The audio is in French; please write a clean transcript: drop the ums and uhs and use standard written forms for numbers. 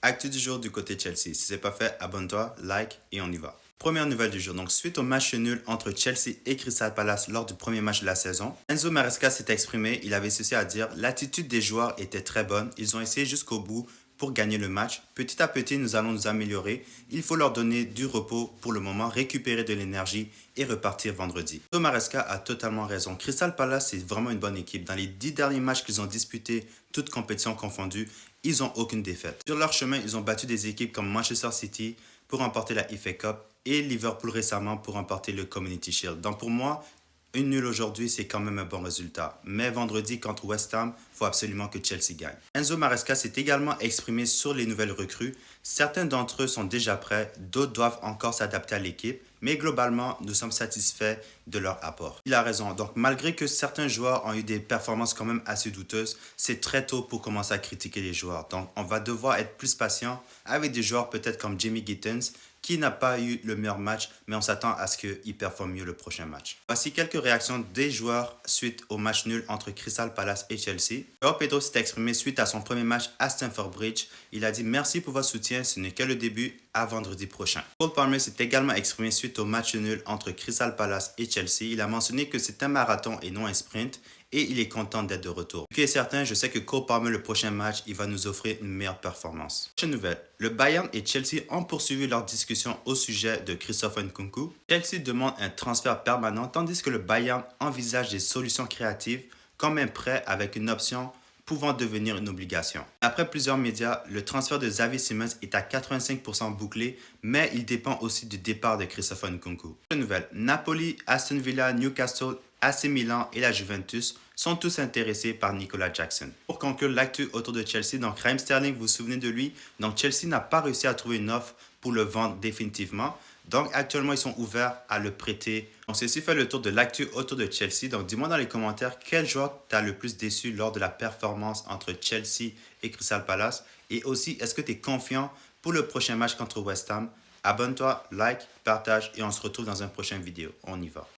Actu du jour du côté Chelsea. Si c'est pas fait, abonne-toi, like et on y va. Première nouvelle du jour. Donc, suite au match nul entre Chelsea et Crystal Palace lors du premier match de la saison, Enzo Maresca s'est exprimé. Il avait ceci à dire: l'attitude des joueurs était très bonne. Ils ont essayé jusqu'au bout pour gagner le match. Petit à petit, nous allons nous améliorer. Il faut leur donner du repos pour le moment, récupérer de l'énergie et repartir vendredi. Enzo Maresca a totalement raison. Crystal Palace, c'est vraiment une bonne équipe. Dans les 10 derniers matchs qu'ils ont disputés, toutes compétitions confondues, ils n'ont aucune défaite. Sur leur chemin, ils ont battu des équipes comme Manchester City pour remporter la FA Cup et Liverpool récemment pour remporter le Community Shield. Donc pour moi, une nulle aujourd'hui, c'est quand même un bon résultat. Mais vendredi contre West Ham, il faut absolument que Chelsea gagne. Enzo Maresca s'est également exprimé sur les nouvelles recrues. Certains d'entre eux sont déjà prêts, d'autres doivent encore s'adapter à l'équipe, mais globalement, nous sommes satisfaits de leur apport. Il a raison. Donc malgré que certains joueurs ont eu des performances quand même assez douteuses, c'est très tôt pour commencer à critiquer les joueurs. Donc on va devoir être plus patient avec des joueurs peut-être comme Jamie Gittens, qui n'a pas eu le meilleur match, mais on s'attend à ce qu'il performe mieux le prochain match. Voici quelques réactions des joueurs suite au match nul entre Crystal Palace et Chelsea. João Pedro s'est exprimé suite à son premier match à Stamford Bridge. Il a dit: merci pour votre soutien, ce n'est que le début, à vendredi prochain. Cole Palmer s'est également exprimé suite au match nul entre Crystal Palace et Chelsea. Il a mentionné que c'est un marathon et non un sprint, et il est content d'être de retour. Ce qui est certain, je sais que Cole Palmer, le prochain match, il va nous offrir une meilleure performance. Prochaine nouvelle. Le Bayern et Chelsea ont poursuivi leur discussion au sujet de Christopher Nkunku. Chelsea demande un transfert permanent, tandis que le Bayern envisage des solutions créatives, comme un prêt avec une option pouvant devenir une obligation. Après plusieurs médias, le transfert de Xavi Simons est à 85% bouclé, mais il dépend aussi du départ de Christopher Nkunku. Prochaine nouvelle. Napoli, Aston Villa, Newcastle, AC Milan et la Juventus sont tous intéressés par Nicolas Jackson. Pour conclure l'actu autour de Chelsea, donc Raheem Sterling, vous vous souvenez de lui? Donc Chelsea n'a pas réussi à trouver une offre pour le vendre définitivement. Donc actuellement, ils sont ouverts à le prêter. Donc ceci fait le tour de l'actu autour de Chelsea. Donc dis-moi dans les commentaires quel joueur t'a le plus déçu lors de la performance entre Chelsea et Crystal Palace. Et aussi, est-ce que tu es confiant pour le prochain match contre West Ham? Abonne-toi, like, partage et on se retrouve dans une prochaine vidéo. On y va.